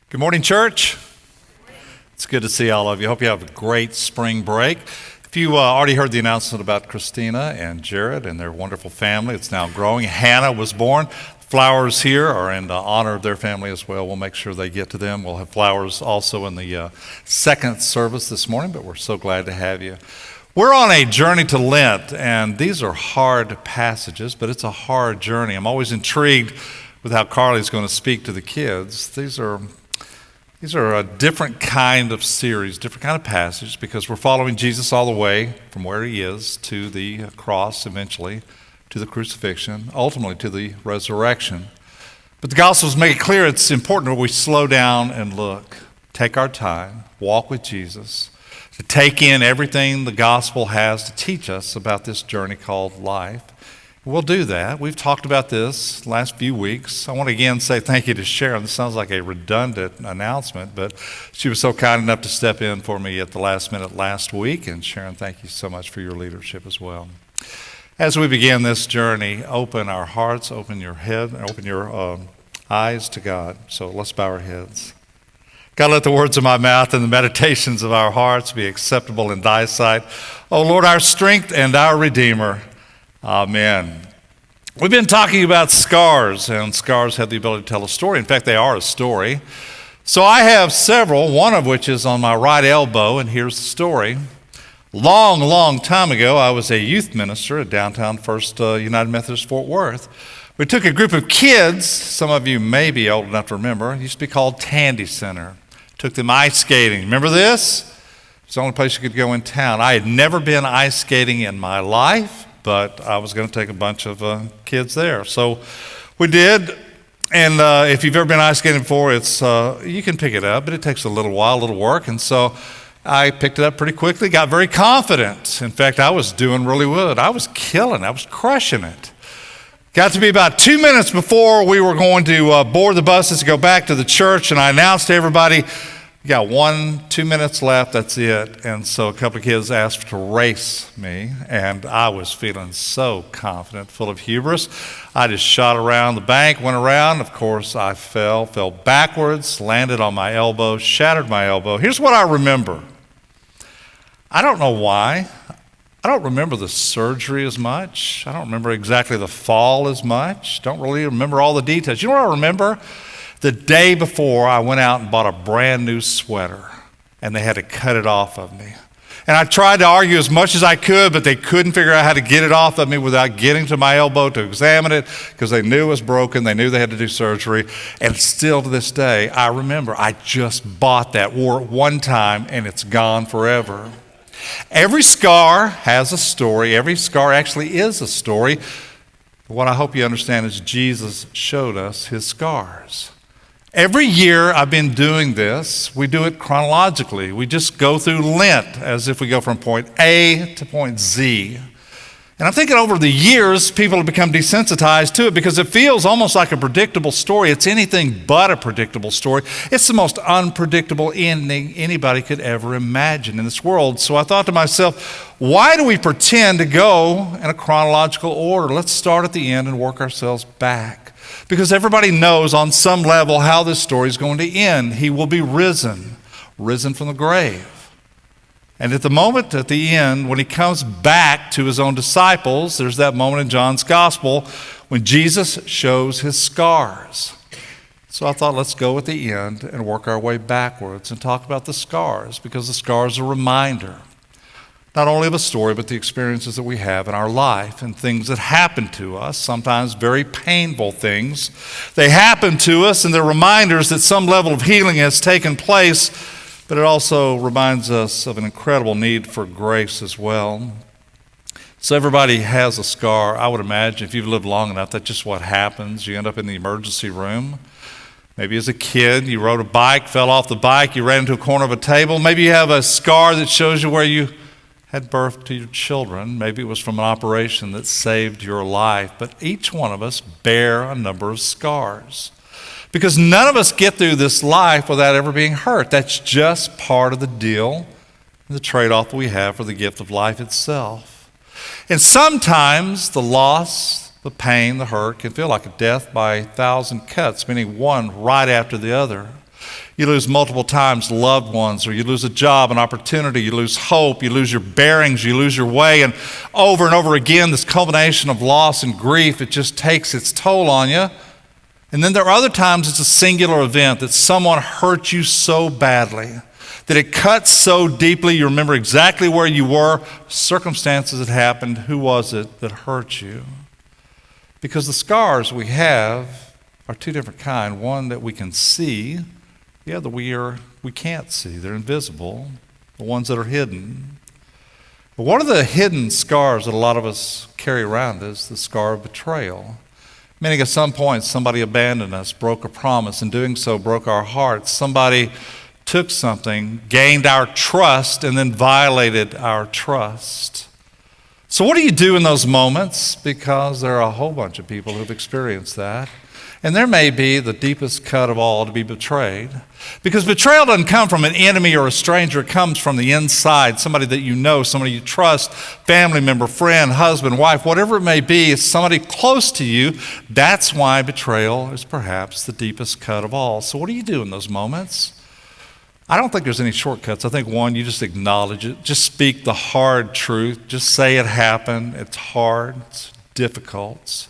Good morning, church. It's good to see all of you. Hope you have a great spring break. If you already heard the announcement about Christina and Jared and their wonderful family, it's now growing. Hannah was born. Flowers here are in honor of their family as well. We'll make sure they get to them. We'll have flowers also in the second service this morning, but we're so glad to have you. We're on a journey to Lent, and these are hard passages, but it's a hard journey. I'm always intrigued with how Carly's going to speak to the kids. These are a different kind of series, different kind of passage, because we're following Jesus all the way from where he is to the cross, eventually to the crucifixion, ultimately to the resurrection. But the Gospels make it clear it's important that we slow down and look, take our time, walk with Jesus, to take in everything the Gospel has to teach us about this journey called life. We'll do that. We've talked about this last few weeks. I want to again say thank you to Sharon. This sounds like a redundant announcement, but she was so kind enough to step in for me at the last minute last week. And Sharon, thank you so much for your leadership as well. As we begin this journey, open our hearts, open your head, open your eyes to God. So let's bow our heads. God, let the words of my mouth and the meditations of our hearts be acceptable in thy sight. O Lord, our strength and our Redeemer. Amen. We've been talking about scars, and scars have the ability to tell a story. In fact, they are a story. So I have several, one of which is on my right elbow, and here's the story. Long time ago, I was a youth minister at downtown First United Methodist Fort Worth. We took a group of kids, some of you may be old enough to remember, it used to be called Tandy Center. Took them ice skating. Remember this? It's the only place you could go in town. I had never been ice skating in my life, but I was going to take a bunch of kids there. So we did, and if you've ever been ice skating before, it's you can pick it up, but it takes a little while, a little work, and so I picked it up pretty quickly, got very confident. In fact, I was doing really good. I was killing, I was crushing it. Got to be about 2 minutes before we were going to board the buses to go back to the church, and I announced to everybody, you got 2 minutes left, that's it. And so a couple of kids asked to race me, and I was feeling so confident, full of hubris. I just shot around the bank, went around. Of course, I fell backwards, landed on my elbow, shattered my elbow. Here's what I remember. I don't know why. I don't remember the surgery as much. I don't remember exactly the fall as much. Don't really remember all the details. You know what I remember? The day before, I went out and bought a brand new sweater, and they had to cut it off of me. And I tried to argue as much as I could, but they couldn't figure out how to get it off of me without getting to my elbow to examine it, because they knew it was broken. They knew they had to do surgery. And still to this day, I remember I just bought that, wore it one time, and it's gone forever. Every scar has a story. Every scar actually is a story. What I hope you understand is Jesus showed us his scars. Every year I've been doing this. We do it chronologically. We just go through Lent as if we go from point A to point Z. And I'm thinking over the years, people have become desensitized to it because it feels almost like a predictable story. It's anything but a predictable story. It's the most unpredictable ending anybody could ever imagine in this world. So I thought to myself, why do we pretend to go in a chronological order? Let's start at the end and work ourselves back. Because everybody knows on some level how this story is going to end. He will be risen from the grave. And at the moment, at the end, when he comes back to his own disciples, there's that moment in John's gospel when Jesus shows his scars. So I thought, let's go at the end and work our way backwards and talk about the scars, because the scars are a reminder, not only of a story, but the experiences that we have in our life and things that happen to us, sometimes very painful things. They happen to us, and they're reminders that some level of healing has taken place, but it also reminds us of an incredible need for grace as well. So everybody has a scar. I would imagine if you've lived long enough, that's just what happens. You end up in the emergency room. Maybe as a kid, you rode a bike, fell off the bike, you ran into a corner of a table. Maybe you have a scar that shows you where you had birth to your children. Maybe it was from an operation that saved your life. But each one of us bear a number of scars, because none of us get through this life without ever being hurt. That's just part of the deal, the trade-off we have for the gift of life itself. And sometimes the loss, the pain, the hurt can feel like a death by 1,000 cuts, meaning one right after the other. You lose multiple times loved ones, or you lose a job, an opportunity, you lose hope, you lose your bearings, you lose your way, and over again, this culmination of loss and grief, it just takes its toll on you. And then there are other times it's a singular event that someone hurt you so badly, that it cuts so deeply, you remember exactly where you were, circumstances that happened, who was it that hurt you? Because the scars we have are two different kinds. One that we can see, the other we can't see. They're invisible, the ones that are hidden. But one of the hidden scars that a lot of us carry around is the scar of betrayal. Meaning at some point somebody abandoned us, broke a promise, and doing so broke our hearts. Somebody took something, gained our trust, and then violated our trust. So what do you do in those moments? Because there are a whole bunch of people who've experienced that. And there may be the deepest cut of all to be betrayed. Because betrayal doesn't come from an enemy or a stranger. It comes from the inside, somebody that you know, somebody you trust, family member, friend, husband, wife, whatever it may be, it's somebody close to you. That's why betrayal is perhaps the deepest cut of all. So what do you do in those moments? I don't think there's any shortcuts. I think one, you just acknowledge it. Just speak the hard truth. Just say it happened. It's hard. It's difficult.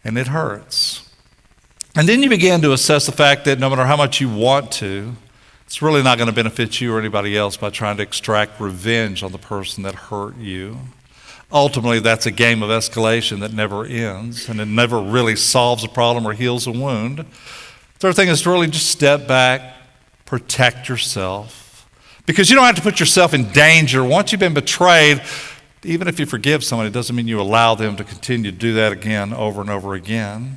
And it hurts. And then you begin to assess the fact that no matter how much you want to, it's really not going to benefit you or anybody else by trying to extract revenge on the person that hurt you. Ultimately, that's a game of escalation that never ends, and it never really solves a problem or heals a wound. Third thing is to really just step back, protect yourself. Because you don't have to put yourself in danger. Once you've been betrayed, even if you forgive somebody, it doesn't mean you allow them to continue to do that again over and over again.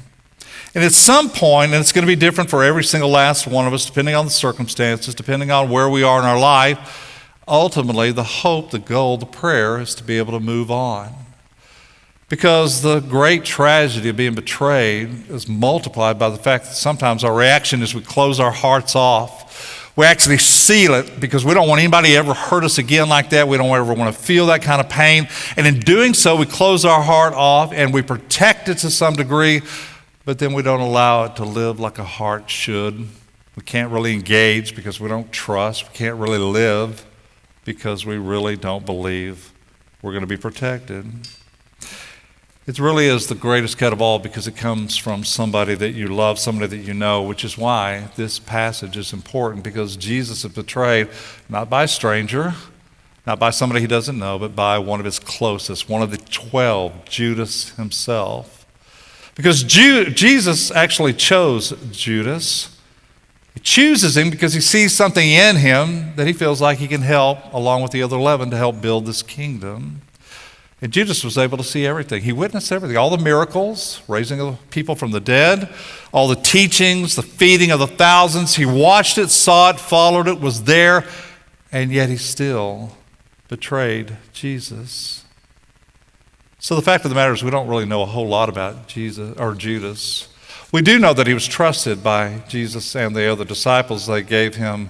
And at some point, and it's going to be different for every single last one of us, depending on the circumstances, depending on where we are in our life, ultimately the hope, the goal, the prayer is to be able to move on. Because the great tragedy of being betrayed is multiplied by the fact that sometimes our reaction is we close our hearts off. We actually seal it because we don't want anybody to ever hurt us again like that. We don't ever want to feel that kind of pain. And in doing so, we close our heart off and we protect it to some degree, but then we don't allow it to live like a heart should. We can't really engage because we don't trust. We can't really live because we really don't believe we're going to be protected. It really is the greatest cut of all because it comes from somebody that you love, somebody that you know, which is why this passage is important, because Jesus is betrayed not by a stranger, not by somebody he doesn't know, but by one of his closest, one of the 12, Judas himself. Because Jesus actually chose Judas. He chooses him because he sees something in him that he feels like he can help, along with the other 11, to help build this kingdom. And Judas was able to see everything. He witnessed everything, all the miracles, raising of people from the dead, all the teachings, the feeding of the thousands. He watched it, saw it, followed it, was there, and yet he still betrayed Jesus. So the fact of the matter is we don't really know a whole lot about Jesus or Judas. We do know that he was trusted by Jesus and the other disciples. They gave him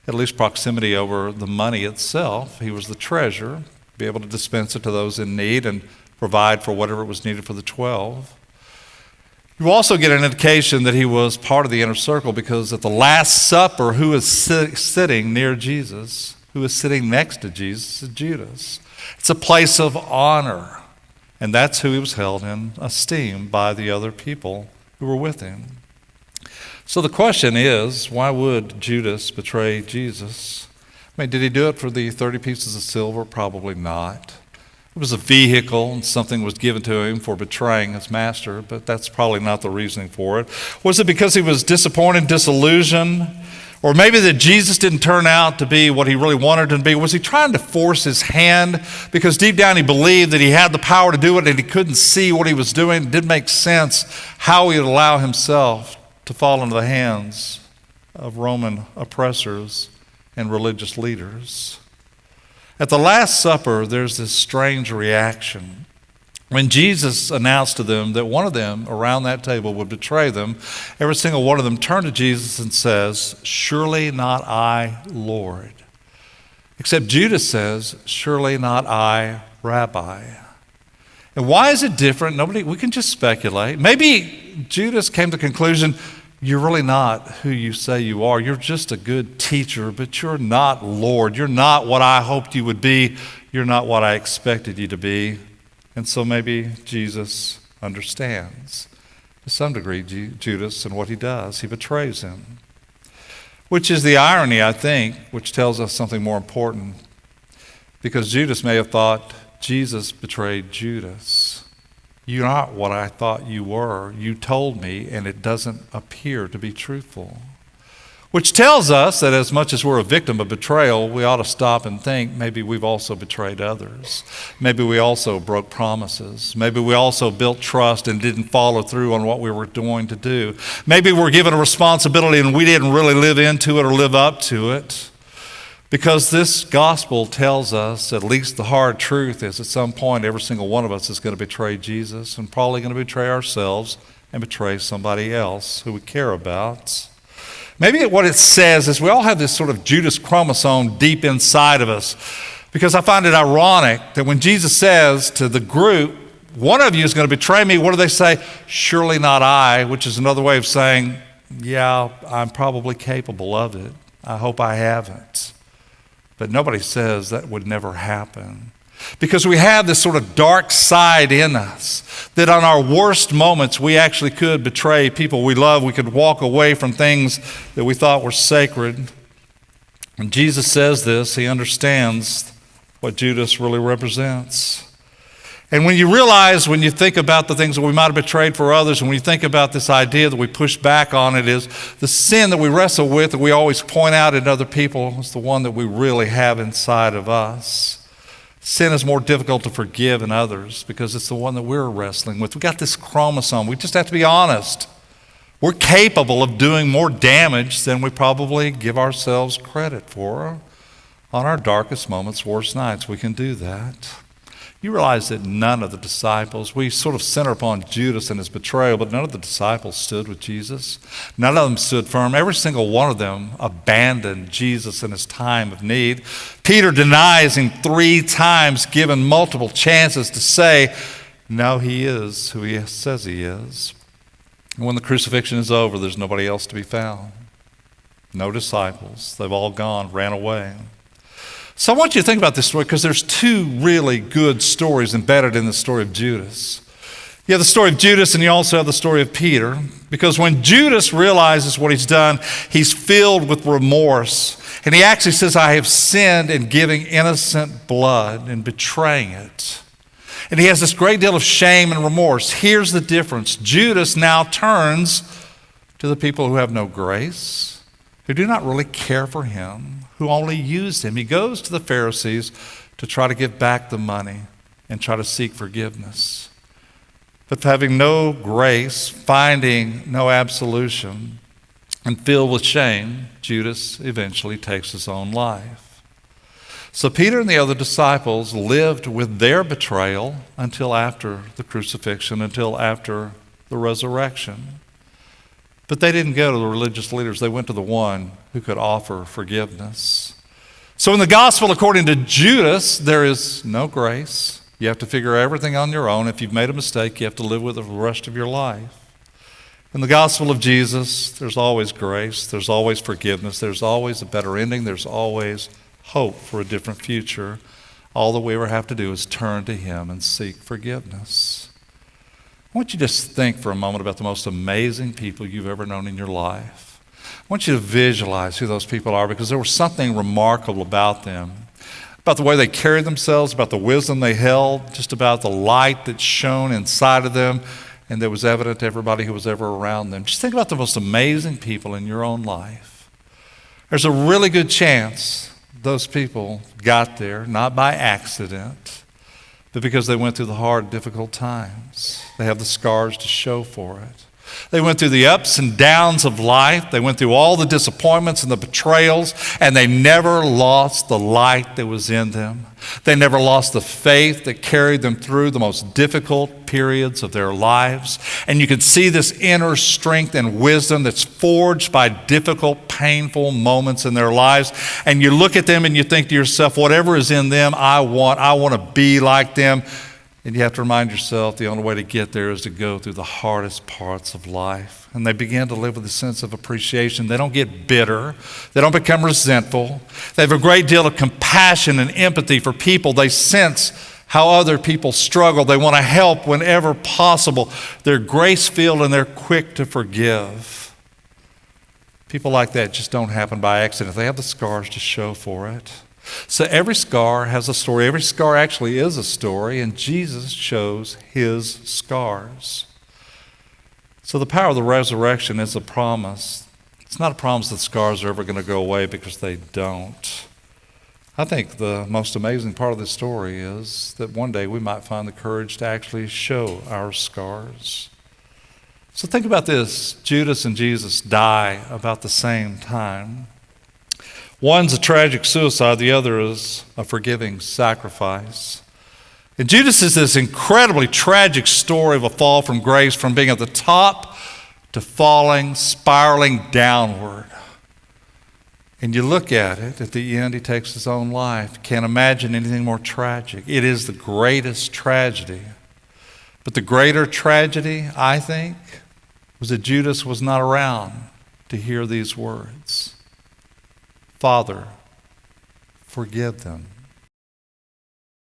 at least proximity over the money itself. He was the treasurer, be able to dispense it to those in need and provide for whatever was needed for the 12. You also get an indication that he was part of the inner circle because at the Last Supper, who is sitting near Jesus, who is sitting next to Jesus, is Judas. It's a place of honor, and that's who he was held in esteem by the other people who were with him. So the question is, why would Judas betray Jesus? I mean, did he do it for the 30 pieces of silver? Probably not. It was a vehicle and something was given to him for betraying his master, but that's probably not the reasoning for it. Was it because he was disappointed, disillusioned? Or maybe that Jesus didn't turn out to be what he really wanted him to be? Was he trying to force his hand? Because deep down he believed that he had the power to do it and he couldn't see what he was doing. It didn't make sense how he would allow himself to fall into the hands of Roman oppressors and religious leaders. At the Last Supper, there's this strange reaction. When Jesus announced to them that one of them around that table would betray them, every single one of them turned to Jesus and says, "Surely not I, Lord." Except Judas says, "Surely not I, Rabbi." And why is it different? We can just speculate. Maybe Judas came to the conclusion, you're really not who you say you are. You're just a good teacher, but you're not Lord. You're not what I hoped you would be. You're not what I expected you to be. And so maybe Jesus understands, to some degree, Judas and what he does. He betrays him, which is the irony, I think, which tells us something more important. Because Judas may have thought Jesus betrayed Judas. You're not what I thought you were. You told me, and it doesn't appear to be truthful. Which tells us that as much as we're a victim of betrayal, we ought to stop and think maybe we've also betrayed others. Maybe we also broke promises. Maybe we also built trust and didn't follow through on what we were going to do. Maybe we're given a responsibility and we didn't really live into it or live up to it. Because this gospel tells us, at least the hard truth is, at some point every single one of us is going to betray Jesus and probably going to betray ourselves and betray somebody else who we care about. Maybe what it says is we all have this sort of Judas chromosome deep inside of us, because I find it ironic that when Jesus says to the group, one of you is going to betray me, what do they say? Surely not I, which is another way of saying, yeah, I'm probably capable of it. I hope I haven't. But nobody says that would never happen. Because we have this sort of dark side in us, that on our worst moments we actually could betray people we love. We could walk away from things that we thought were sacred. And Jesus says this, he understands what Judas really represents. And when you realize, when you think about the things that we might have betrayed for others, and when you think about this idea that we push back on, it is the sin that we wrestle with, that we always point out in other people, is the one that we really have inside of us. Sin is more difficult to forgive in others because it's the one that we're wrestling with. We got this chromosome. We just have to be honest. We're capable of doing more damage than we probably give ourselves credit for. On our darkest moments, worst nights, we can do that. You realize that none of the disciples, we sort of center upon Judas and his betrayal, but none of the disciples stood with Jesus. None of them stood firm. Every single one of them abandoned Jesus in his time of need. Peter denies him 3 times, given multiple chances to say, no, he is who he says he is. And when the crucifixion is over, there's nobody else to be found. No disciples. They've all gone, ran away. So I want you to think about this story because there's 2 really good stories embedded in the story of Judas. You have the story of Judas and you also have the story of Peter, because when Judas realizes what he's done, he's filled with remorse. And he actually says, I have sinned in giving innocent blood and betraying it. And he has this great deal of shame and remorse. Here's the difference. Judas now turns to the people who have no grace, who do not really care for him, who only used him. He goes to the Pharisees to try to give back the money and try to seek forgiveness. But having no grace, finding no absolution, and filled with shame, Judas eventually takes his own life. So Peter and the other disciples lived with their betrayal until after the crucifixion, until after the resurrection. But they didn't go to the religious leaders. They went to the one who could offer forgiveness. So in the gospel, according to Judas, there is no grace. You have to figure everything on your own. If you've made a mistake, you have to live with it for the rest of your life. In the gospel of Jesus, there's always grace. There's always forgiveness. There's always a better ending. There's always hope for a different future. All that we ever have to do is turn to him and seek forgiveness. I want you to just think for a moment about the most amazing people you've ever known in your life. I want you to visualize who those people are, because there was something remarkable about them, about the way they carried themselves, about the wisdom they held, just about the light that shone inside of them and that was evident to everybody who was ever around them. Just think about the most amazing people in your own life. There's a really good chance those people got there not by accident, but because they went through the hard, difficult times. They have the scars to show for it. They went through the ups and downs of life. They went through all the disappointments and the betrayals, and they never lost the light that was in them. They never lost the faith that carried them through the most difficult periods of their lives. And you can see this inner strength and wisdom that's forged by difficult, painful moments in their lives. And you look at them and you think to yourself, whatever is in them, I want to be like them. And you have to remind yourself the only way to get there is to go through the hardest parts of life. And they begin to live with a sense of appreciation. They don't get bitter. They don't become resentful. They have a great deal of compassion and empathy for people. They sense how other people struggle. They want to help whenever possible. They're grace-filled and they're quick to forgive. People like that just don't happen by accident. They have the scars to show for it. So every scar has a story. Every scar actually is a story, and Jesus shows his scars. So the power of the resurrection is a promise. It's not a promise that scars are ever going to go away, because they don't. I think the most amazing part of this story is that one day we might find the courage to actually show our scars. So think about this. Judas and Jesus die about the same time. One's a tragic suicide, the other is a forgiving sacrifice. And Judas is this incredibly tragic story of a fall from grace, from being at the top to falling, spiraling downward. And you look at it, at the end he takes his own life. Can't imagine anything more tragic. It is the greatest tragedy. But the greater tragedy, I think, was that Judas was not around to hear these words. Father, forgive them.